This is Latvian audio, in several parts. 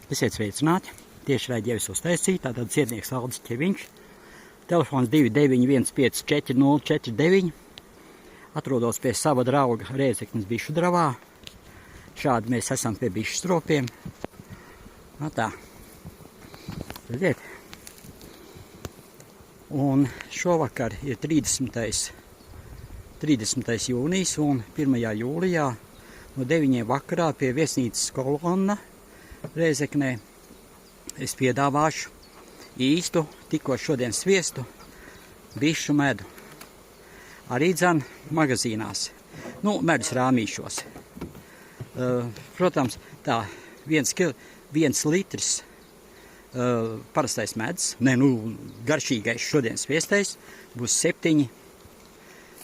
Esiet sveicināti, tieši raidījums uztaisīja, tātad cietnieks Aldis Ķeviņš, telefons 291540449, atrodos pie sava drauga Rēzeknes Bišudravā, šādi mēs esam pie bišu stropiem, no tā, redziet, un šovakar ir 30. jūnijas un 1. jūlijā no 9 vakarā pie viesnīcas Kolonna Rēzeknē es piedāvāšu īstu, tikko šodien sviestu, bišu medu. Arī dzen magazīnās, medus rāmīšos. Protams, tā 1 litrs parastais medus, garšīgais šodien sviestais, būs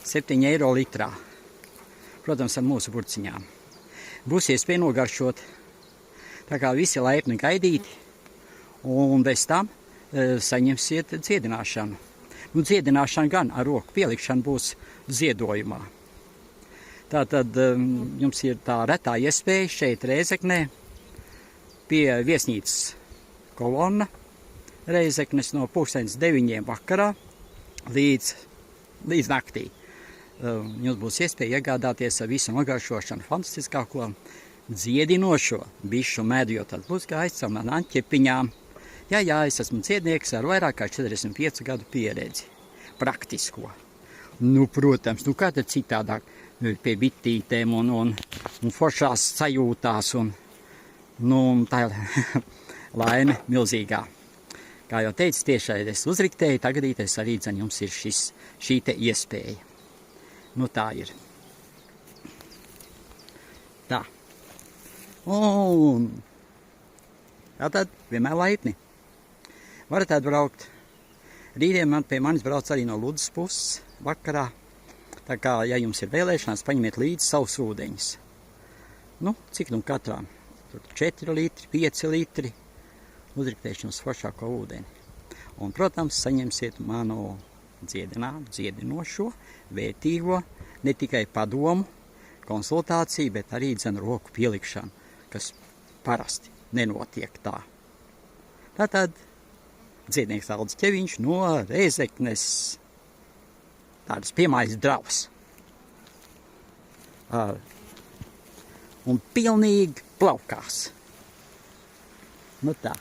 7 eiro litrā. Protams, ar mūsu burciņām. Būs iespēja nogaršot. Tā kā visi laipni gaidīti, un bez tam saņemsiet dziedināšanu. Dziedināšana gan ar roku pielikšanu būs ziedojumā. Tātad jums ir tā retā iespēja šeit Rēzeknē pie viesnīcas Kolonna Rēzeknes no 9 vakarā līdz naktī. Jums būs iespēja iegādāties ar visu nogaršošanu fantastiskāko dziedinošo bišu medu, jo tad būs gājis ar manām ķepiņām. Jā, es esmu dziednieks ar vairāk kā 45 gadu pieredzi, praktisko. Protams, kā tad citādāk pie bitītēm un foršās sajūtās, un tā ir laime milzīgā. Kā jau teicu, tiešais uzriktēji, tagadītais arī jums ir šī te iespēja. Tā ir. Tā. Un tātad vienmēr laipni. Varat atbraukt. Rītdien pie manis brauc arī no Ludzas puses vakarā. Tā kā, ja jums ir vēlēšanās, paņemiet līdzi savus ūdeņus. Cik katrām? Tur 4 litri, 5 litri. Uzriktēšu jums foršāko ūdeni. Un, protams, saņemsiet manu dziedinošo, vērtīgo, ne tikai padomu, konsultāciju, bet arī roku pielikšanu, kas parasti nenotiek tā. Tātad dziednieks Aldis Ķeviņš no Rēzeknes, tādas piemājas dravas. Un pilnīgi plaukās. Tā.